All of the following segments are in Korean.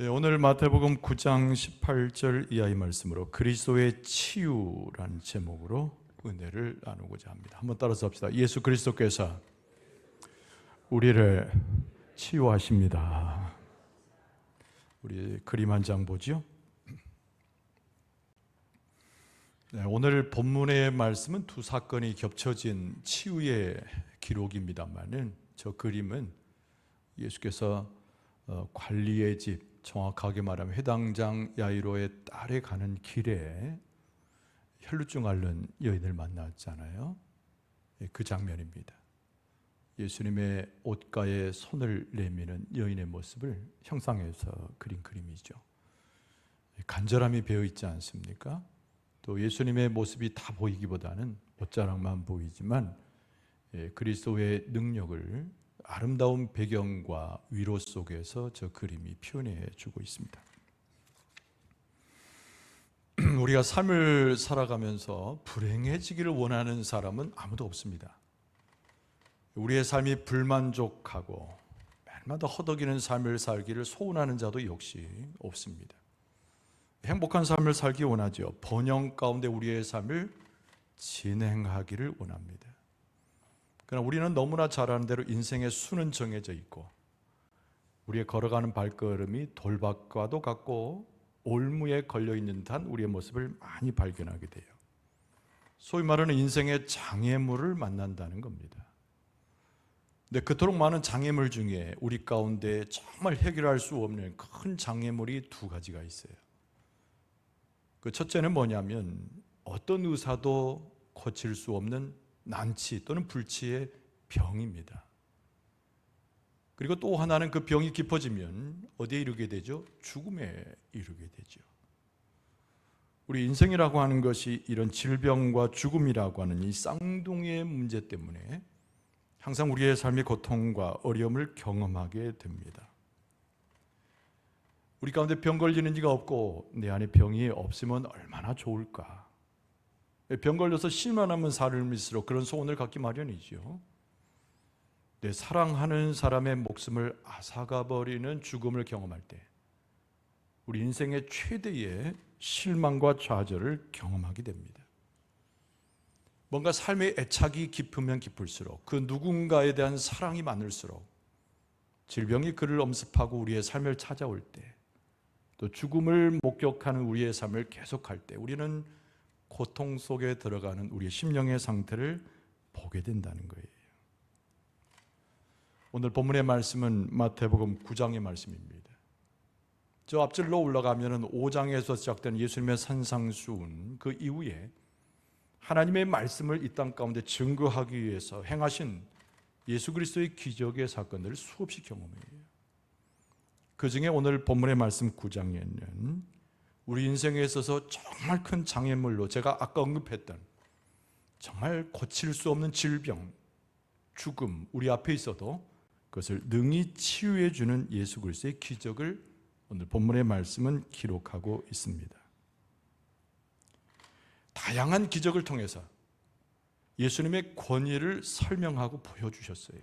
오늘 마태복음 9장 18절 이하의 말씀으로 그리스도의 치유라는 제목으로 은혜를 나누고자 합니다. 한번 따라서 합시다. 예수 그리스도께서 우리를 치유하십니다. 우리 그림 한 장 보죠. 오늘 본문의 말씀은 두 사건이 겹쳐진 치유의 기록입니다만은 저 그림은 예수께서 관리의 집, 정확하게 말하면 회당장 야이로의 딸에 가는 길에 혈루증 앓는 여인을 만났잖아요. 그 장면입니다. 예수님의 옷가에 손을 내미는 여인의 모습을 형상해서 그린 그림이죠. 간절함이 배어 있지 않습니까? 또 예수님의 모습이 다 보이기보다는 옷자락만 보이지만 그리스도의 능력을 아름다운 배경과 위로 속에서 저 그림이 표현해 주고 있습니다. 우리가 삶을 살아가면서 불행해지기를 원하는 사람은 아무도 없습니다. 우리의 삶이 불만족하고 날마다 허덕이는 삶을 살기를 소원하는 자도 역시 없습니다. 행복한 삶을 살기 원하죠. 번영 가운데 우리의 삶을 진행하기를 원합니다. 그러나 우리는 너무나 잘 아는 대로 인생의 수는 정해져 있고 우리의 걸어가는 발걸음이 돌박과도 같고 올무에 걸려있는 듯한 우리의 모습을 많이 발견하게 돼요. 소위 말하는 인생의 장애물을 만난다는 겁니다. 근데 그토록 많은 장애물 중에 우리 가운데 정말 해결할 수 없는 큰 장애물이 두 가지가 있어요. 그 첫째는 뭐냐면 어떤 의사도 고칠 수 없는 난치 또는 불치의 병입니다. 그리고 또 하나는 그 병이 깊어지면 어디에 이르게 되죠? 죽음에 이르게 되죠. 우리 인생이라고 하는 것이 이런 질병과 죽음이라고 하는 이 쌍둥이의 문제 때문에 항상 우리의 삶의 고통과 어려움을 경험하게 됩니다. 우리 가운데 병 걸리는 이가 없고 내 안에 병이 없으면 얼마나 좋을까? 병 걸려서 쉴만하면 살을미스록 그런 소원을 갖기 마련이지요. 내 사랑하는 사람의 목숨을 앗아가버리는 죽음을 경험할 때 우리 인생의 최대의 실망과 좌절을 경험하게 됩니다. 뭔가 삶의 애착이 깊으면 깊을수록 그 누군가에 대한 사랑이 많을수록 질병이 그를 엄습하고 우리의 삶을 찾아올 때 또 죽음을 목격하는 우리의 삶을 계속할 때 우리는 고통 속에 들어가는 우리의 심령의 상태를 보게 된다는 거예요. 오늘 본문의 말씀은 마태복음 9장의 말씀입니다. 저 앞줄로 올라가면 5장에서 시작된 예수님의 산상수훈 그 이후에 하나님의 말씀을 이 땅 가운데 증거하기 위해서 행하신 예수 그리스도의 기적의 사건들을 수없이 경험해요. 그 중에 오늘 본문의 말씀 9장에는 우리 인생에 있어서 정말 큰 장애물로 제가 아까 언급했던 정말 고칠 수 없는 질병, 죽음 우리 앞에 있어도 그것을 능히 치유해 주는 예수 그리스도의 기적을 오늘 본문의 말씀은 기록하고 있습니다. 다양한 기적을 통해서 예수님의 권위를 설명하고 보여주셨어요.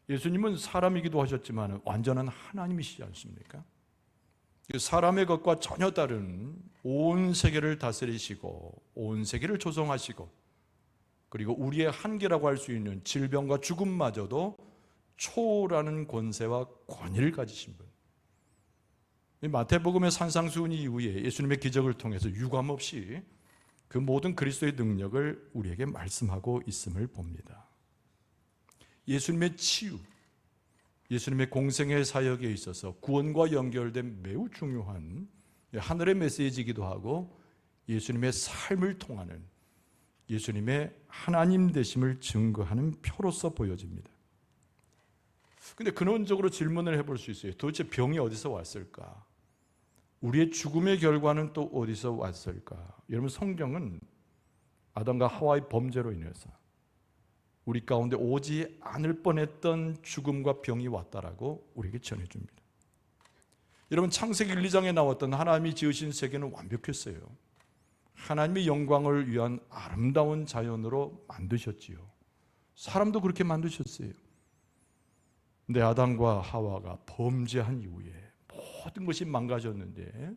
예수님은 사람이기도 하셨지만 완전한 하나님이시지 않습니까? 사람의 것과 전혀 다른 온 세계를 다스리시고 온 세계를 조성하시고 그리고 우리의 한계라고 할 수 있는 질병과 죽음마저도 초월하는 권세와 권위를 가지신 분. 마태복음의 산상수훈 이후에 예수님의 기적을 통해서 유감없이 그 모든 그리스도의 능력을 우리에게 말씀하고 있음을 봅니다. 예수님의 치유, 예수님의 공생의 사역에 있어서 구원과 연결된 매우 중요한 하늘의 메시지이기도 하고 예수님의 삶을 통하는 예수님의 하나님 되심을 증거하는 표로서 보여집니다. 그런데 근원적으로 질문을 해볼 수 있어요. 도대체 병이 어디서 왔을까? 우리의 죽음의 결과는 또 어디서 왔을까? 여러분, 성경은 아담과 하와의 범죄로 인해서 우리 가운데 오지 않을 뻔했던 죽음과 병이 왔다라고 우리에게 전해줍니다. 여러분, 창세기 1, 2장에 나왔던 하나님이 지으신 세계는 완벽했어요. 하나님의 영광을 위한 아름다운 자연으로 만드셨지요. 사람도 그렇게 만드셨어요. 근데 아담과 하와가 범죄한 이후에 모든 것이 망가졌는데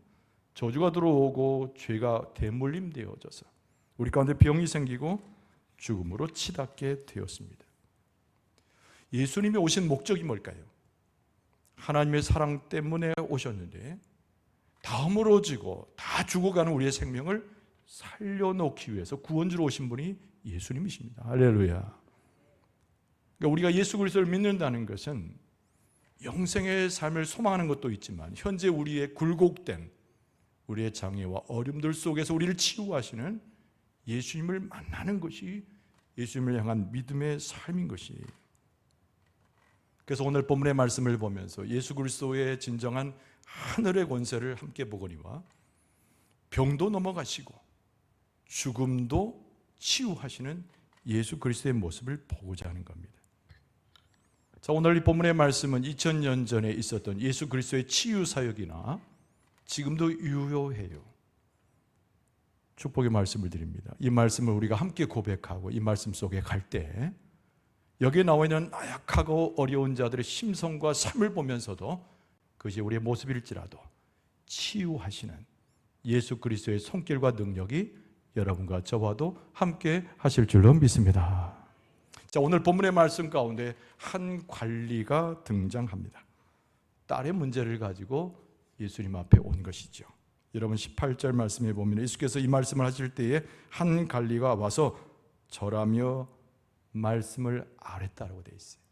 저주가 들어오고 죄가 대물림되어져서 우리 가운데 병이 생기고 죽음으로 치닫게 되었습니다. 예수님이 오신 목적이 뭘까요? 하나님의 사랑 때문에 오셨는데 다 허물어지고 다 죽어가는 우리의 생명을 살려놓기 위해서 구원주로 오신 분이 예수님이십니다. 할렐루야. 그러니까 우리가 예수 그리스도를 믿는다는 것은 영생의 삶을 소망하는 것도 있지만 현재 우리의 굴곡된 우리의 장애와 어려움들 속에서 우리를 치유하시는 예수님을 만나는 것이 예수님을 향한 믿음의 삶인 것이에요. 그래서 오늘 본문의 말씀을 보면서 예수 그리스도의 진정한 하늘의 권세를 함께 보거니와 병도 넘어가시고 죽음도 치유하시는 예수 그리스도의 모습을 보고자 하는 겁니다. 자, 오늘 이 본문의 말씀은 2000년 전에 있었던 예수 그리스도의 치유 사역이나 지금도 유효해요. 축복의 말씀을 드립니다. 이 말씀을 우리가 함께 고백하고 이 말씀 속에 갈 때 여기에 나와 있는 나약하고 어려운 자들의 심성과 삶을 보면서도 그것이 우리의 모습일지라도 치유하시는 예수 그리스도의 손길과 능력이 여러분과 저와도 함께 하실 줄로 믿습니다. 자, 오늘 본문의 말씀 가운데 한 관리가 등장합니다. 딸의 문제를 가지고 예수님 앞에 온 것이죠. 여러분 18절 말씀에 보면 예수께서 이 말씀을 하실 때에 한 관리가 와서 절하며 말씀을 아랬다라고 되어 있어요.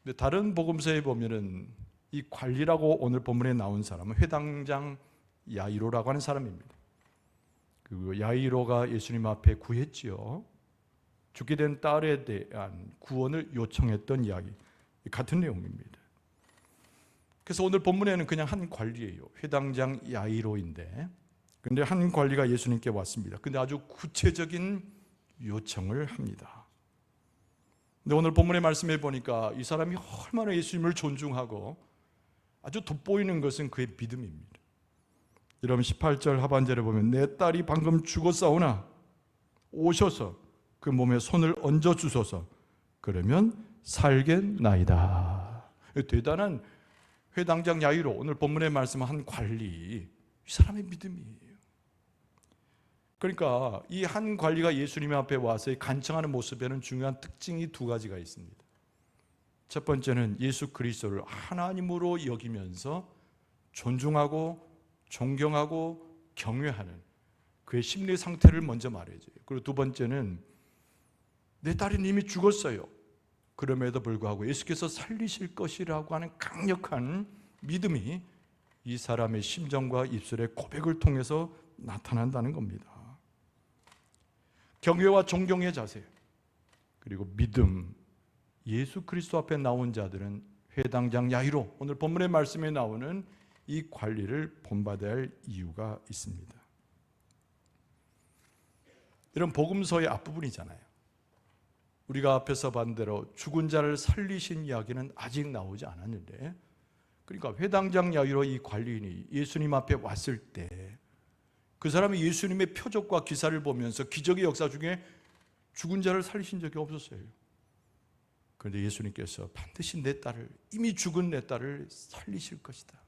근데 다른 복음서에 보면은 이 관리라고 오늘 본문에 나온 사람은 회당장 야이로라고 하는 사람입니다. 그 야이로가 예수님 앞에 구했지요. 죽게 된 딸에 대한 구원을 요청했던 이야기, 같은 내용입니다. 그래서 오늘 본문에는 그냥 한 관리예요. 회당장 야이로인데, 근데 한 관리가 예수님께 왔습니다. 근데 아주 구체적인 요청을 합니다. 근데 오늘 본문의 말씀에 보니까 이 사람이 얼마나 예수님을 존중하고 아주 돋보이는 것은 그의 믿음입니다. 여러분 18절 하반절에 보면 내 딸이 방금 죽었사오나 오셔서 그 몸에 손을 얹어 주소서 그러면 살겠나이다. 대단한 회당장 야이로, 오늘 본문에 말씀한 관리, 이 사람의 믿음이에요. 그러니까 이 한 관리가 예수님 앞에 와서 간청하는 모습에는 중요한 특징이 두 가지가 있습니다. 첫 번째는 예수 그리스도를 하나님으로 여기면서 존중하고 존경하고 경외하는 그의 심리 상태를 먼저 말해줘요. 그리고 두 번째는 내 딸이 이미 죽었어요. 그럼에도 불구하고 예수께서 살리실 것이라고 하는 강력한 믿음이 이 사람의 심정과 입술의 고백을 통해서 나타난다는 겁니다. 경외와 존경의 자세, 그리고 믿음, 예수 그리스도 앞에 나온 자들은 회당장 야이로, 오늘 본문의 말씀에 나오는 이 관리를 본받아야 할 이유가 있습니다. 이런 복음서의 앞부분이잖아요. 우리가 앞에서 본 대로 죽은 자를 살리신 이야기는 아직 나오지 않았는데, 그러니까 회당장 야이로 이 관리인이 예수님 앞에 왔을 때 그 사람이 예수님의 표적과 기사를 보면서 기적의 역사 중에 죽은 자를 살리신 적이 없었어요. 그런데 예수님께서 반드시 내 딸을, 이미 죽은 내 딸을 살리실 것이다.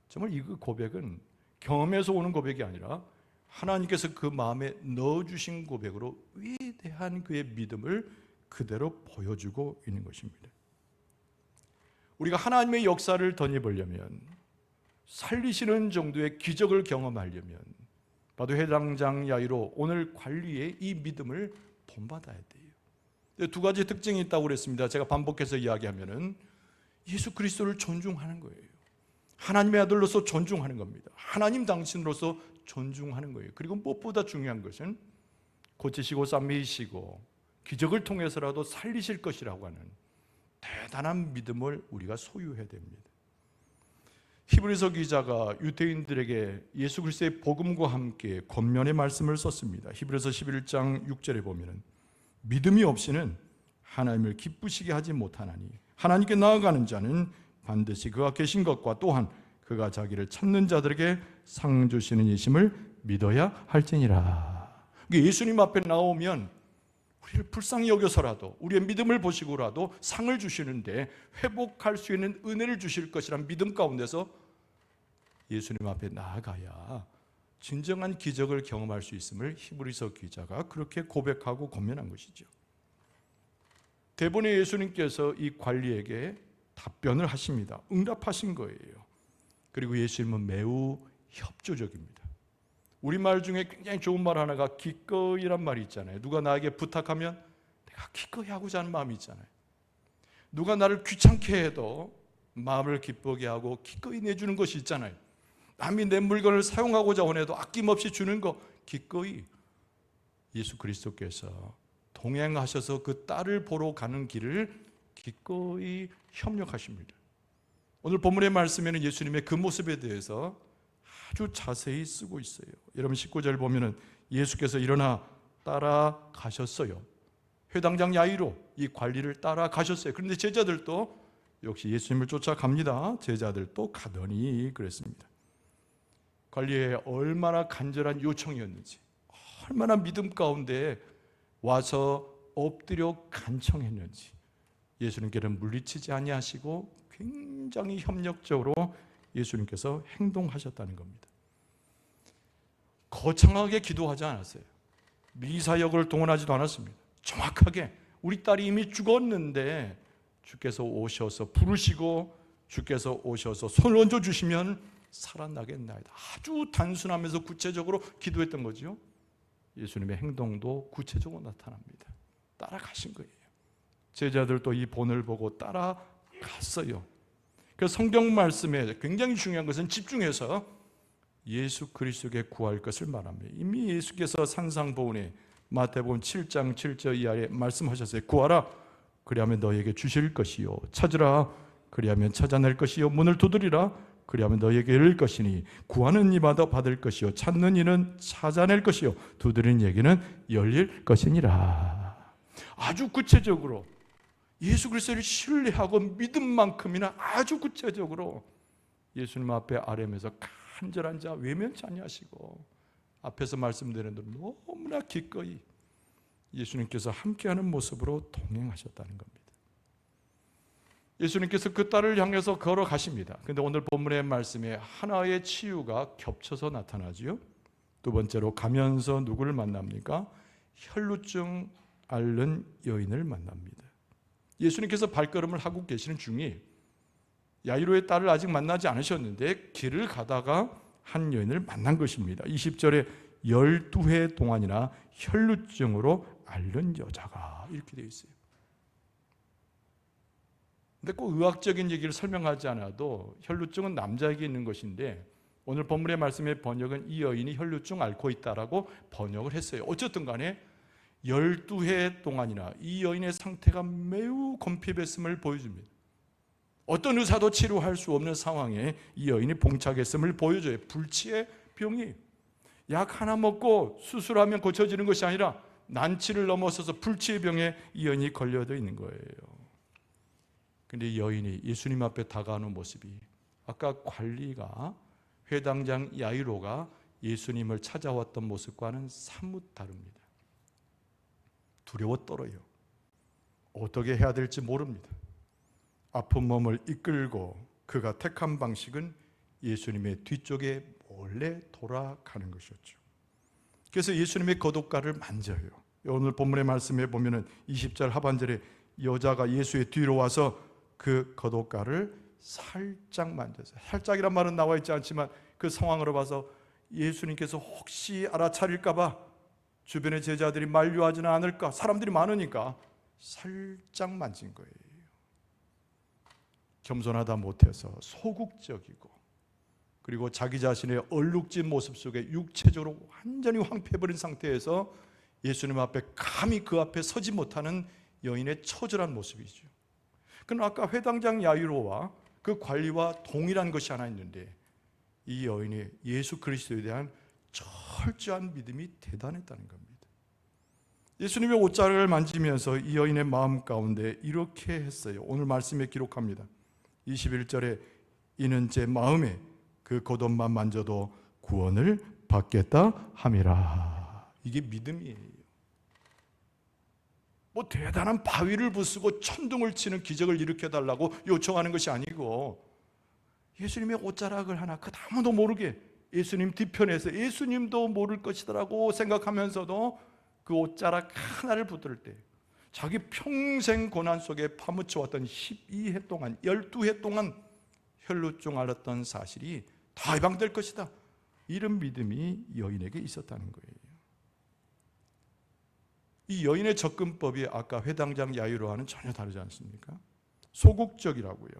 정말 이 고백은 경험에서 오는 고백이 아니라 하나님께서 그 마음에 넣어주신 고백으로 위대한 그의 믿음을 그대로 보여주고 있는 것입니다. 우리가 하나님의 역사를 덧입으려면, 살리시는 정도의 기적을 경험하려면 바로 회당장 야이로 오늘 관리의 이 믿음을 본받아야 돼요. 두 가지 특징이 있다고 그랬습니다. 제가 반복해서 이야기하면은 예수 그리스도를 존중하는 거예요. 하나님의 아들로서 존중하는 겁니다. 하나님 당신으로서 존중하는 거예요. 그리고 무엇보다 중요한 것은 고치시고 쌈매이시고 기적을 통해서라도 살리실 것이라고 하는 대단한 믿음을 우리가 소유해야 됩니다. 히브리서 기자가 유대인들에게 예수 그리스도의 복음과 함께 권면의 말씀을 썼습니다. 히브리서 11장 6절에 보면은 믿음이 없이는 하나님을 기쁘시게 하지 못하나니 하나님께 나아가는 자는 반드시 그가 계신 것과 또한 그가 자기를 찾는 자들에게 상 주시는 이심을 믿어야 할지니라. 예수님 앞에 나오면 우리를 불쌍히 여겨서라도 우리의 믿음을 보시고라도 상을 주시는데 회복할 수 있는 은혜를 주실 것이란 믿음 가운데서 예수님 앞에 나아가야 진정한 기적을 경험할 수 있음을 히브리서 기자가 그렇게 고백하고 권면한 것이죠. 대본에 예수님께서 이 관리에게 답변을 하십니다. 응답하신 거예요. 그리고 예수님은 매우 협조적입니다. 우리말 중에 굉장히 좋은 말 하나가 기꺼이란 말이 있잖아요. 누가 나에게 부탁하면 내가 기꺼이 하고자 하는 마음이 있잖아요. 누가 나를 귀찮게 해도 마음을 기쁘게 하고 기꺼이 내주는 것이 있잖아요. 남이 내 물건을 사용하고자 원해도 아낌없이 주는 거 기꺼이. 예수 그리스도께서 동행하셔서 그 딸을 보러 가는 길을 기꺼이 협력하십니다. 오늘 본문의 말씀에는 예수님의 그 모습에 대해서 아주 자세히 쓰고 있어요. 여러분 19절 보면은 예수께서 일어나 따라가셨어요. 회당장 야이로 이 관리를 따라가셨어요. 그런데 제자들도 역시 예수님을 쫓아갑니다. 제자들도 가더니 그랬습니다. 관리의 얼마나 간절한 요청이었는지, 얼마나 믿음 가운데 와서 엎드려 간청했는지 예수님께는 물리치지 아니하시고 굉장히 협력적으로 예수님께서 행동하셨다는 겁니다. 거창하게 기도하지 않았어요. 미사역을 동원하지도 않았습니다. 정확하게 우리 딸이 이미 죽었는데 주께서 오셔서 부르시고 주께서 오셔서 손을 얹어주시면 살아나겠나이다. 아주 단순하면서 구체적으로 기도했던 거죠. 예수님의 행동도 구체적으로 나타납니다. 따라가신 거예요. 제자들도 이 본을 보고 따라갔어요. 그래서 성경 말씀에 굉장히 중요한 것은 집중해서 예수 그리스도께 구할 것을 말합니다. 이미 예수께서 산상보훈에 마태복음 7장 7절 이하에 말씀하셨어요. 구하라 그리하면 너에게 주실 것이요, 찾으라 그리하면 찾아낼 것이요, 문을 두드리라 그리하면 너에게 열릴 것이니 구하는 이마다 받을 것이요, 찾는 이는 찾아낼 것이요, 두드리는 얘기는 열릴 것이니라. 아주 구체적으로 예수 그리스도를 신뢰하고 믿은 만큼이나 아주 구체적으로 예수님 앞에 아뢰면서 간절한 자 외면치 아니하시고 앞에서 말씀드린 대로 너무나 기꺼이 예수님께서 함께하는 모습으로 동행하셨다는 겁니다. 예수님께서 그 딸을 향해서 걸어가십니다. 그런데 오늘 본문의 말씀에 하나의 치유가 겹쳐서 나타나지요. 두 번째로 가면서 누구를 만납니까? 혈루증 앓는 여인을 만납니다. 예수님께서 발걸음을 하고 계시는 중에 야이로의 딸을 아직 만나지 않으셨는데 길을 가다가 한 여인을 만난 것입니다. 20절에 12해 동안이나 혈루증으로 앓는 여자가 이렇게 되어 있어요. 근데 꼭 의학적인 얘기를 설명하지 않아도 혈루증은 남자에게 있는 것인데 오늘 본문의 말씀의 번역은 이 여인이 혈루증 앓고 있다라고 번역을 했어요. 어쨌든 간에 12해 동안이나 이 여인의 상태가 매우 곤핍했음을 보여줍니다. 어떤 의사도 치료할 수 없는 상황에 이 여인이 봉착했음을 보여줘요. 불치의 병이 약 하나 먹고 수술하면 고쳐지는 것이 아니라 난치를 넘어서서 불치의 병에 이 여인이 걸려져 있는 거예요. 그런데 이 여인이 예수님 앞에 다가오는 모습이 아까 관리가 회당장 야이로가 예수님을 찾아왔던 모습과는 사뭇 다릅니다. 두려워 떨어요. 어떻게 해야 될지 모릅니다. 아픈 몸을 이끌고 그가 택한 방식은 예수님의 뒤쪽에 몰래 돌아가는 것이었죠. 그래서 예수님의 겉옷가를 만져요. 오늘 본문의 말씀에 보면은 20절 하반절에 여자가 예수의 뒤로 와서 그 겉옷가를 살짝 만졌어요. 살짝이란 말은 나와 있지 않지만 그 상황으로 봐서 예수님께서 혹시 알아차릴까 봐 주변의 제자들이 만류하지는 않을까, 사람들이 많으니까 살짝 만진 거예요. 겸손하다 못해서 소극적이고 그리고 자기 자신의 얼룩진 모습 속에 육체적으로 완전히 황폐해버린 상태에서 예수님 앞에 감히 그 앞에 서지 못하는 여인의 처절한 모습이죠. 그러나 아까 회당장 야이로와 그 관리와 동일한 것이 하나 있는데 이 여인이 예수 그리스도에 대한 철저한 믿음이 대단했다는 겁니다. 예수님의 옷자락을 만지면서 이 여인의 마음 가운데 이렇게 했어요. 오늘 말씀에 기록합니다. 21절에 이는 제 마음에 그 겉옷만 만져도 구원을 받겠다 함이라. 이게 믿음이에요. 뭐 대단한 바위를 부수고 천둥을 치는 기적을 일으켜달라고 요청하는 것이 아니고 예수님의 옷자락을 하나 그 아무도 모르게 예수님 뒤편에서 예수님도 모를 것이더라고 생각하면서도 그 옷자락 하나를 붙들 때 자기 평생 고난 속에 파묻혀왔던 12해 동안 12해 동안 혈루증 앓았던 사실이 다 해방될 것이다, 이런 믿음이 여인에게 있었다는 거예요. 이 여인의 접근법이 아까 회당장 야이로와는 전혀 다르지 않습니까? 소극적이라고요.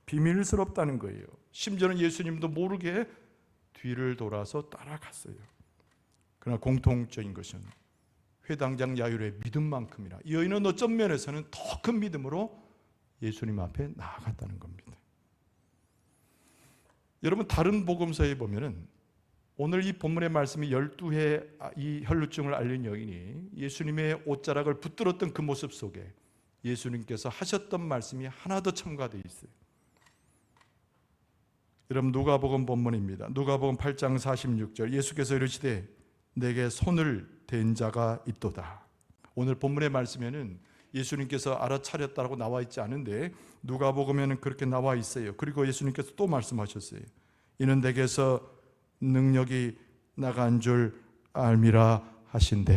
비밀스럽다는 거예요. 심지어는 예수님도 모르게 뒤를 돌아서 따라갔어요. 그러나 공통적인 것은 회당장 야이로의 믿음만큼이나 이 여인은 어떤 면에서는 더 큰 믿음으로 예수님 앞에 나아갔다는 겁니다. 여러분, 다른 복음서에 보면은 오늘 이 본문의 말씀이 12해 이 혈루증을 앓는 여인이 예수님의 옷자락을 붙들었던 그 모습 속에 예수님께서 하셨던 말씀이 하나 더 첨가되어 있어요. 여러분, 누가복음 본문입니다. 누가복음 8장 46절, 예수께서 이르시되 내게 손을 댄 자가 있도다. 오늘 본문의 말씀에는 예수님께서 알아차렸다고 나와 있지 않은데 누가복음에는 그렇게 나와 있어요. 그리고 예수님께서 또 말씀하셨어요. 이는 내게서 능력이 나간 줄 알미라 하신대.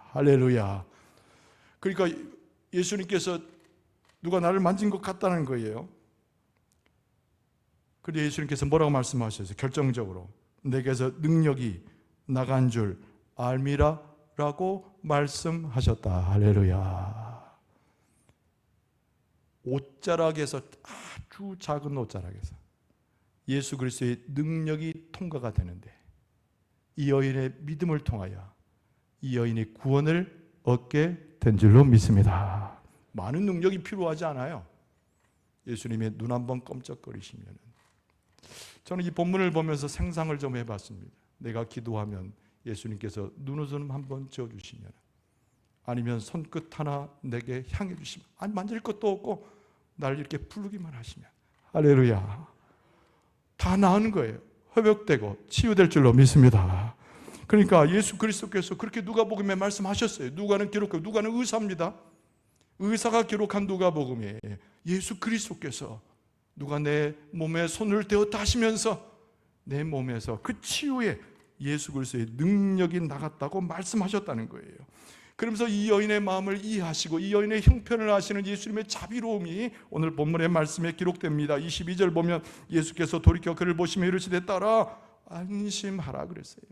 할렐루야. 그러니까 예수님께서 누가 나를 만진 것 같다는 거예요. 그런데 예수님께서 뭐라고 말씀하셨어요? 결정적으로 내게서 능력이 나간 줄 알미라 라고 말씀하셨다. 할렐루야. 옷자락에서, 아주 작은 옷자락에서 예수 그리스도의 능력이 통과가 되는데 이 여인의 믿음을 통하여 이 여인이 구원을 얻게 된 줄로 믿습니다. 많은 능력이 필요하지 않아요. 예수님의 눈 한번 껌쩍거리시면. 저는 이 본문을 보면서 생상을 좀 해봤습니다. 내가 기도하면 예수님께서 눈웃음 한번 지어주시면, 아니면 손끝 하나 내게 향해 주시면, 아니 만질 것도 없고 날 이렇게 부르기만 하시면, 할렐루야, 다 나은 거예요. 회복되고 치유될 줄로 믿습니다. 그러니까 예수 그리스도께서 그렇게 누가복음에 말씀하셨어요. 누가는 기록하고, 누가는 의사입니다. 의사가 기록한 누가복음에 예수 그리스도께서 누가 내 몸에 손을 대었다 하시면서 내 몸에서 그 치유에 예수 그리스도의 능력이 나갔다고 말씀하셨다는 거예요. 그러면서 이 여인의 마음을 이해하시고 이 여인의 형편을 아시는 예수님의 자비로움이 오늘 본문의 말씀에 기록됩니다. 22절 보면 예수께서 돌이켜 그를 보시며 이르시되 딸아 안심하라 그랬어요.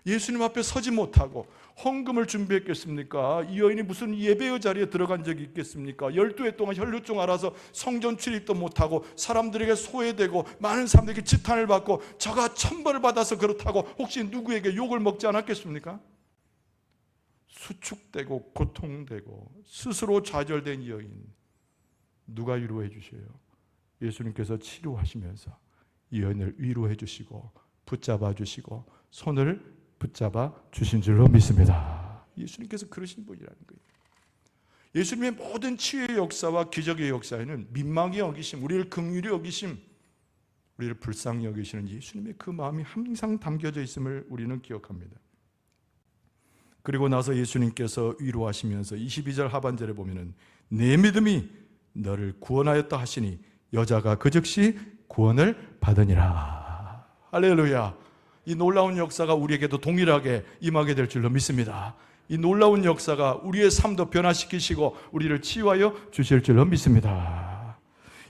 예수님 앞에 서지 못하고 헌금을 준비했겠습니까? 이 여인이 무슨 예배의 자리에 들어간 적이 있겠습니까? 12해 동안 혈루증 앓아서 성전 출입도 못하고 사람들에게 소외되고 많은 사람들에게 지탄을 받고 저가 천벌을 받아서 그렇다고 혹시 누구에게 욕을 먹지 않았겠습니까? 수축되고 고통되고 스스로 좌절된 이 여인, 누가 위로해 주셔요? 예수님께서 치료하시면서 이 여인을 위로해 주시고 붙잡아 주시고 손을 붙잡아 주신 줄로 믿습니다. 예수님께서 그러신 분이라는 거예요. 예수님의 모든 치유의 역사와 기적의 역사에는 민망히 여기심, 우리를 긍휼히 여기심, 우리를 불쌍히 여기시는 예수님의 그 마음이 항상 담겨져 있음을 우리는 기억합니다. 그리고 나서 예수님께서 위로하시면서 22절 하반절에 보면은 내 믿음이 너를 구원하였다 하시니 여자가 그 즉시 구원을 받으니라. 할렐루야. 이 놀라운 역사가 우리에게도 동일하게 임하게 될 줄로 믿습니다. 이 놀라운 역사가 우리의 삶도 변화시키시고 우리를 치유하여 주실 줄로 믿습니다.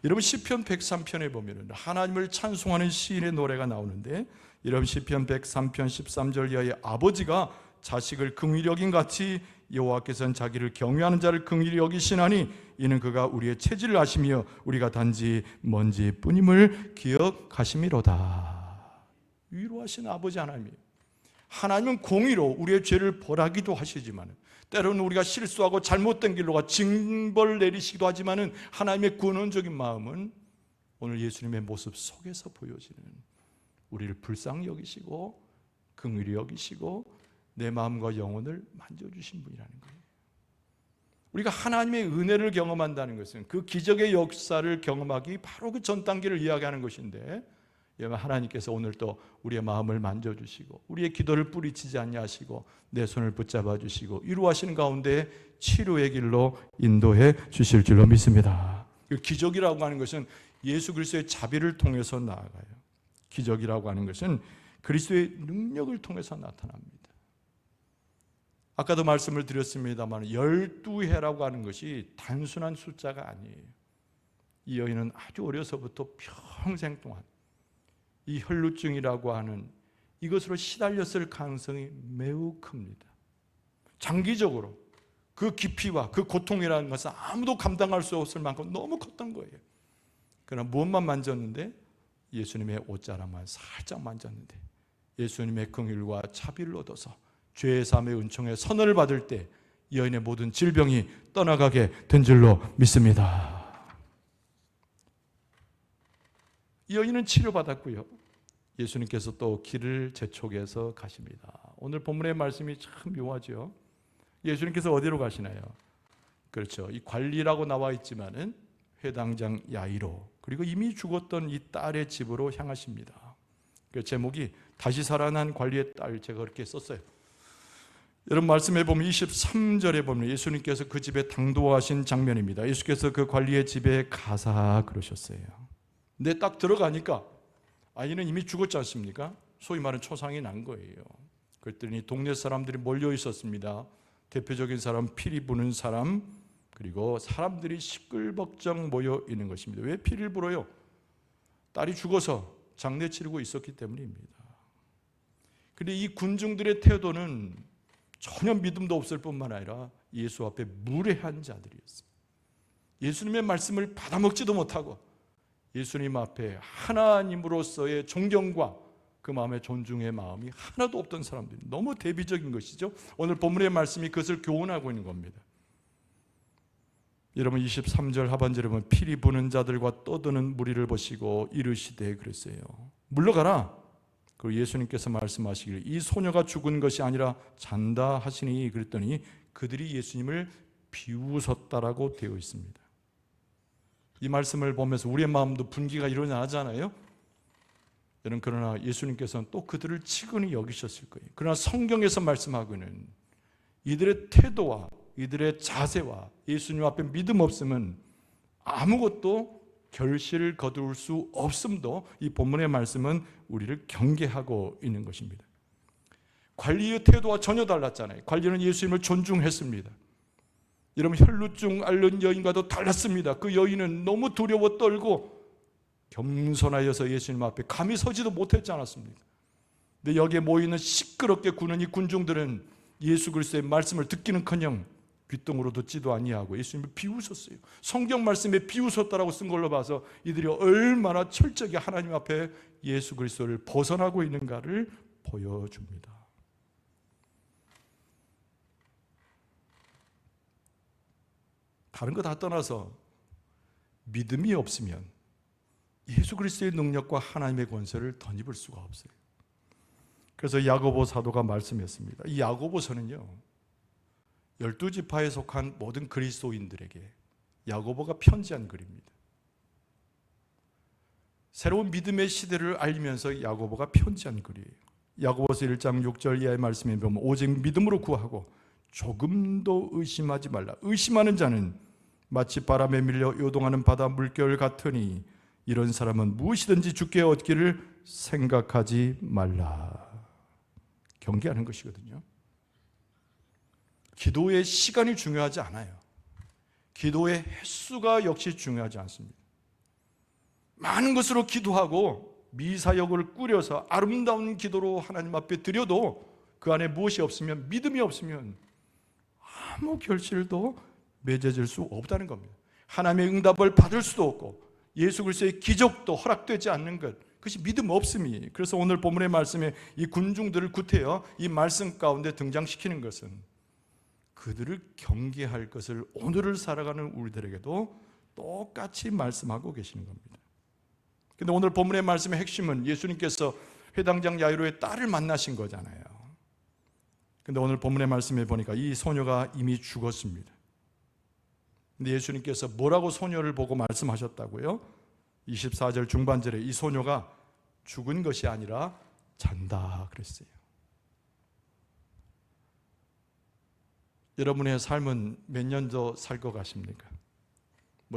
여러분, 시편 103편에 보면 하나님을 찬송하는 시인의 노래가 나오는데, 여러분 시편 103편 13절 이하의 아버지가 자식을 긍휼히 여긴 같이 여호와께서는 자기를 경외하는 자를 긍휼히 여기시나니 이는 그가 우리의 체질을 아시며 우리가 단지 먼지뿐임을 기억하심이로다. 위로하시는 아버지 하나님이에요. 하나님은 공의로 우리의 죄를 벌하기도 하시지만 때로는 우리가 실수하고 잘못된 길로 가 징벌을 내리시기도 하지만 하나님의 근원적인 마음은 오늘 예수님의 모습 속에서 보여지는 우리를 불쌍히 여기시고 긍휼히 여기시고 내 마음과 영혼을 만져주신 분이라는 거예요. 우리가 하나님의 은혜를 경험한다는 것은 그 기적의 역사를 경험하기 바로 그 전 단계를 이야기하는 것인데, 하나님께서 오늘 또 우리의 마음을 만져주시고 우리의 기도를 뿌리치지 않냐 하시고 내 손을 붙잡아 주시고 위로하시는 가운데 치료의 길로 인도해 주실 줄로 믿습니다. 그 기적이라고 하는 것은 예수 그리스도의 자비를 통해서 나아가요. 기적이라고 하는 것은 그리스도의 능력을 통해서 나타납니다. 아까도 말씀을 드렸습니다만 12해라고 하는 것이 단순한 숫자가 아니에요. 이 여인은 아주 어려서부터 평생 동안 이 혈루증이라고 하는 이것으로 시달렸을 가능성이 매우 큽니다. 장기적으로 그 깊이와 그 고통이라는 것은 아무도 감당할 수 없을 만큼 너무 컸던 거예요. 그러나 무엇만 만졌는데? 예수님의 옷자락만 살짝 만졌는데 예수님의 긍휼과 자비를 얻어서 죄의 사함의 은총의 선언을 받을 때 이 여인의 모든 질병이 떠나가게 된 줄로 믿습니다. 이 여인은 치료받았고요. 예수님께서 또 길을 재촉해서 가십니다. 오늘 본문의 말씀이 참 묘하죠. 예수님께서 어디로 가시나요? 그렇죠. 이 관리라고 나와 있지만은 회당장 야이로, 그리고 이미 죽었던 이 딸의 집으로 향하십니다. 그 제목이 다시 살아난 관리의 딸, 제가 그렇게 썼어요. 여러분 말씀해 보면 23절에 보면 예수님께서 그 집에 당도하신 장면입니다. 예수께서 그 관리의 집에 가사 그러셨어요. 근데 딱 들어가니까 아이는 이미 죽었지 않습니까? 소위 말하는 초상이 난 거예요. 그랬더니 동네 사람들이 몰려 있었습니다. 대표적인 사람, 피리 부는 사람, 그리고 사람들이 시끌벅적 모여 있는 것입니다. 왜 피를 불어요? 딸이 죽어서 장례 치르고 있었기 때문입니다. 그런데 이 군중들의 태도는 전혀 믿음도 없을 뿐만 아니라 예수 앞에 무례한 자들이었어요. 예수님의 말씀을 받아먹지도 못하고 예수님 앞에 하나님으로서의 존경과 그 마음의 존중의 마음이 하나도 없던 사람들이 너무 대비적인 것이죠. 오늘 본문의 말씀이 그것을 교훈하고 있는 겁니다. 여러분 23절 하반절에 보면 피리 부는 자들과 떠드는 무리를 보시고 이르시되 그랬어요. 물러가라. 그리고 예수님께서 말씀하시기를 이 소녀가 죽은 것이 아니라 잔다 하시니, 그랬더니 그들이 예수님을 비웃었다라고 되어 있습니다. 이 말씀을 보면서 우리의 마음도 분기가 일어나잖아요. 여러분 그러나 예수님께서는 또 그들을 치근히 여기셨을 거예요. 그러나 성경에서 말씀하고는 이들의 태도와 이들의 자세와 예수님 앞에 믿음 없음은 아무것도 결실을 거둘 수 없음도 이 본문의 말씀은 우리를 경계하고 있는 것입니다. 관리의 태도와 전혀 달랐잖아요. 관리는 예수님을 존중했습니다. 여러분 혈루증 앓는 여인과도 달랐습니다. 그 여인은 너무 두려워 떨고 겸손하여서 예수님 앞에 감히 서지도 못했지 않았습니까? 근데 여기에 모이는 시끄럽게 구는 이 군중들은 예수 그리스도의 말씀을 듣기는커녕 귓등으로 듣지도 아니하고 예수님을 비웃었어요. 성경 말씀에 비웃었다라고 쓴 걸로 봐서 이들이 얼마나 철저하게 하나님 앞에 예수 그리스도를 벗어나고 있는가를 보여줍니다. 다른 거 다 떠나서 믿음이 없으면 예수 그리스도의 능력과 하나님의 권세를 덧입을 수가 없어요. 그래서 야고보 사도가 말씀했습니다. 이 야고보서는요 12지파에 속한 모든 그리스도인들에게 야고보가 편지한 글입니다. 새로운 믿음의 시대를 알리면서 야고보가 편지한 글이에요. 야고보서 1장 6절 이하의 말씀에 보면 오직 믿음으로 구하고 조금도 의심하지 말라. 의심하는 자는 마치 바람에 밀려 요동하는 바다 물결 같으니 이런 사람은 무엇이든지 주께 얻기를 생각하지 말라. 경계하는 것이거든요. 기도의 시간이 중요하지 않아요. 기도의 횟수가 역시 중요하지 않습니다. 많은 것으로 기도하고 미사역을 꾸려서 아름다운 기도로 하나님 앞에 드려도 그 안에 무엇이 없으면, 믿음이 없으면 아무 결실도 맺어질 수 없다는 겁니다. 하나님의 응답을 받을 수도 없고 예수 그리스도의 기적도 허락되지 않는 것, 그것이 믿음 없음이. 그래서 오늘 본문의 말씀에 이 군중들을 구태여 이 말씀 가운데 등장시키는 것은 그들을 경계할 것을 오늘을 살아가는 우리들에게도 똑같이 말씀하고 계시는 겁니다. 그런데 오늘 본문의 말씀의 핵심은 예수님께서 회당장 야이로의 딸을 만나신 거잖아요. 그런데 오늘 본문의 말씀에 보니까 이 소녀가 이미 죽었습니다. 근데 예수님께서 뭐라고 소녀를 보고 말씀하셨다고요? 24절 중반절에 이 소녀가 죽은 것이 아니라 잔다 그랬어요. 여러분의 삶은 몇 년 더 살 것 같습니까?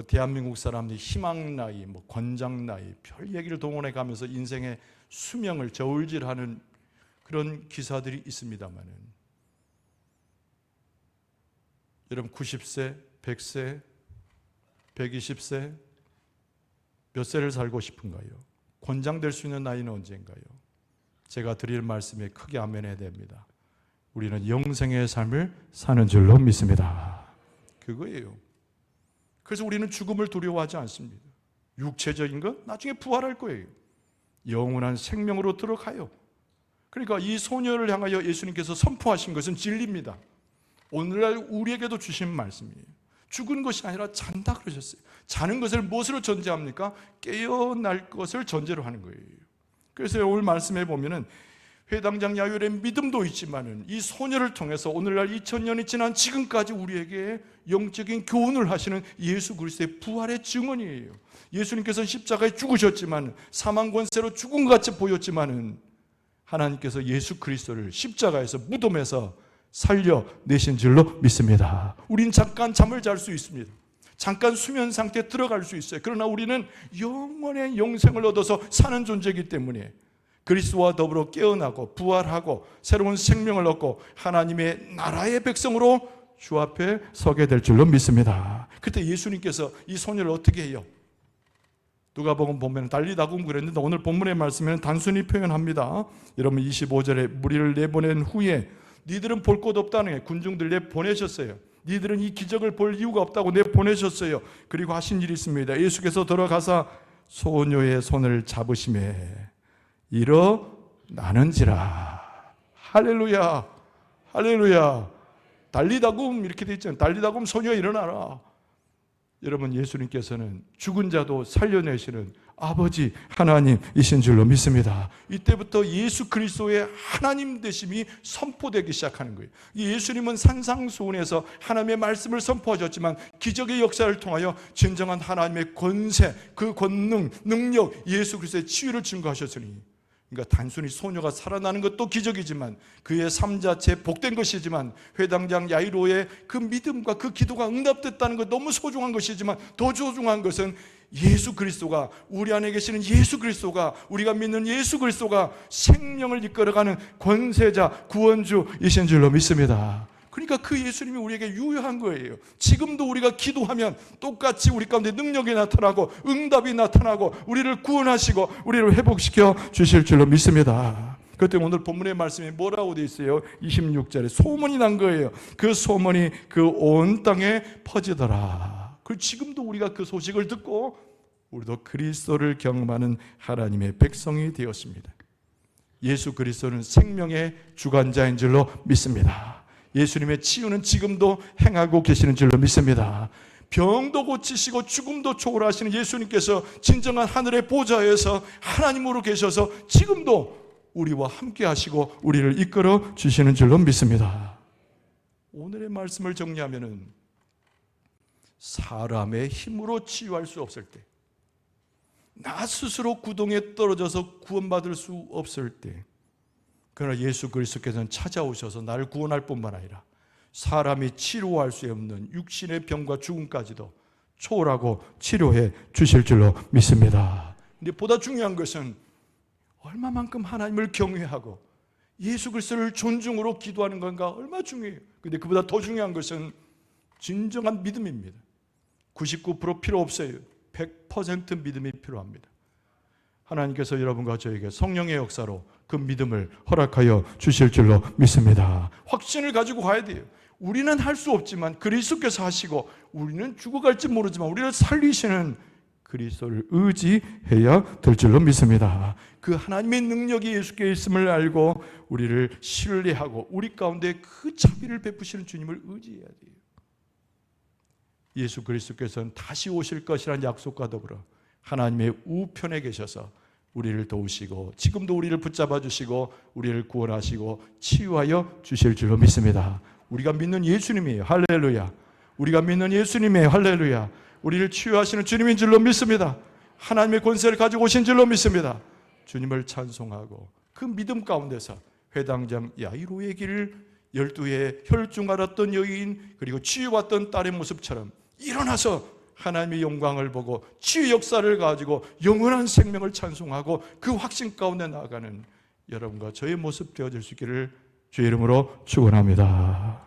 대한민국 사람들이 희망 나이, 권장 나이, 별 얘기를 동원해 가면서 인생의 수명을 저울질하는 그런 기사들이 있습니다만은, 여러분 90세, 100세, 120세 몇 세를 살고 싶은가요? 권장될 수 있는 나이는 언젠가요? 제가 드릴 말씀에 크게 아멘해야 됩니다. 우리는 영생의 삶을 사는 줄로 믿습니다. 그거예요. 그래서 우리는 죽음을 두려워하지 않습니다. 육체적인 것 나중에 부활할 거예요. 영원한 생명으로 들어가요. 그러니까 이 소녀를 향하여 예수님께서 선포하신 것은 진리입니다. 오늘날 우리에게도 주신 말씀이에요. 죽은 것이 아니라 잔다 그러셨어요. 자는 것을 무엇으로 전제합니까? 깨어날 것을 전제로 하는 거예요. 그래서 오늘 말씀해 보면은 회당장 야율의 믿음도 있지만은 이 소녀를 통해서 오늘날 2000년이 지난 지금까지 우리에게 영적인 교훈을 하시는 예수 그리스도의 부활의 증언이에요. 예수님께서는 십자가에 죽으셨지만 사망 권세로 죽은 것 같이 보였지만은 하나님께서 예수 그리스도를 십자가에서 무덤에서 살려내신 줄로 믿습니다. 우린 잠깐 잠을 잘 수 있습니다. 잠깐 수면 상태에 들어갈 수 있어요. 그러나 우리는 영원의 영생을 얻어서 사는 존재이기 때문에 그리스도와 더불어 깨어나고 부활하고 새로운 생명을 얻고 하나님의 나라의 백성으로 주 앞에 서게 될 줄로 믿습니다. 그때 예수님께서 이 소녀를 어떻게 해요? 누가복음 보면 달리다금 그랬는데 오늘 본문의 말씀에는 단순히 표현합니다. 여러분 25절에 무리를 내보낸 후에 니들은 볼 곳 없다는 게 군중들 내보내셨어요. 니들은 이 기적을 볼 이유가 없다고 내보내셨어요. 그리고 하신 일이 있습니다. 예수께서 들어가사 소녀의 손을 잡으시매 일어나는지라. 할렐루야, 할렐루야. 달리다금 이렇게 돼 있잖아요. 달리다금 소녀 일어나라. 여러분 예수님께서는 죽은 자도 살려내시는 아버지 하나님이신 줄로 믿습니다. 이때부터 예수 그리스도의 하나님 되심이 선포되기 시작하는 거예요. 예수님은 산상수훈에서 하나님의 말씀을 선포하셨지만 기적의 역사를 통하여 진정한 하나님의 권세, 그 권능, 능력, 예수 그리스도의 치유를 증거하셨으니, 그러니까 단순히 소녀가 살아나는 것도 기적이지만 그의 삶 자체 복된 것이지만 회당장 야이로의 그 믿음과 그 기도가 응답됐다는 것 너무 소중한 것이지만 더 소중한 것은 예수 그리스도가, 우리 안에 계시는 예수 그리스도가, 우리가 믿는 예수 그리스도가 생명을 이끌어가는 권세자 구원주이신 줄로 믿습니다. 그러니까 그 예수님이 우리에게 유효한 거예요. 지금도 우리가 기도하면 똑같이 우리 가운데 능력이 나타나고 응답이 나타나고 우리를 구원하시고 우리를 회복시켜 주실 줄로 믿습니다. 그때 오늘 본문의 말씀에 뭐라고 되어 있어요? 26절에 소문이 난 거예요. 그 소문이 그 온 땅에 퍼지더라. 그리고 지금도 우리가 그 소식을 듣고 우리도 그리스도를 경험하는 하나님의 백성이 되었습니다. 예수 그리스도는 생명의 주관자인 줄로 믿습니다. 예수님의 치유는 지금도 행하고 계시는 줄로 믿습니다. 병도 고치시고 죽음도 초월하시는 예수님께서 진정한 하늘의 보좌에서 하나님으로 계셔서 지금도 우리와 함께 하시고 우리를 이끌어 주시는 줄로 믿습니다. 오늘의 말씀을 정리하면은 사람의 힘으로 치유할 수 없을 때, 나 스스로 구덩이에 떨어져서 구원받을 수 없을 때, 그러나 예수 그리스도께서는 찾아오셔서 나를 구원할 뿐만 아니라 사람이 치료할 수 없는 육신의 병과 죽음까지도 초월하고 치료해 주실 줄로 믿습니다. 근데 보다 중요한 것은 얼마만큼 하나님을 경외하고 예수 그리스도를 존중으로 기도하는 건가 얼마나 중요해요. 근데 그보다 더 중요한 것은 진정한 믿음입니다. 99% 필요 없어요. 100% 믿음이 필요합니다. 하나님께서 여러분과 저에게 성령의 역사로 그 믿음을 허락하여 주실 줄로 믿습니다. 확신을 가지고 가야 돼요. 우리는 할 수 없지만 그리스도께서 하시고, 우리는 죽어갈지 모르지만 우리를 살리시는 그리스도를 의지해야 될 줄로 믿습니다. 그 하나님의 능력이 예수께 있음을 알고 우리를 신뢰하고 우리 가운데 그 자비를 베푸시는 주님을 의지해야 돼요. 예수 그리스도께서는 다시 오실 것이라는 약속과 더불어 하나님의 우편에 계셔서 우리를 도우시고 지금도 우리를 붙잡아 주시고 우리를 구원하시고 치유하여 주실 줄로 믿습니다. 우리가 믿는 예수님이에요. 할렐루야. 우리가 믿는 예수님이에요. 할렐루야. 우리를 치유하시는 주님인 줄로 믿습니다. 하나님의 권세를 가지고 오신 줄로 믿습니다. 주님을 찬송하고 그 믿음 가운데서 회당장 야이로의 길을 12의 혈중 앓았던 여인 그리고 치유받던 딸의 모습처럼 일어나서 하나님의 영광을 보고 치유 역사를 가지고 영원한 생명을 찬송하고 그 확신 가운데 나아가는 여러분과 저의 모습 되어질 수 있기를 주의 이름으로 축원합니다.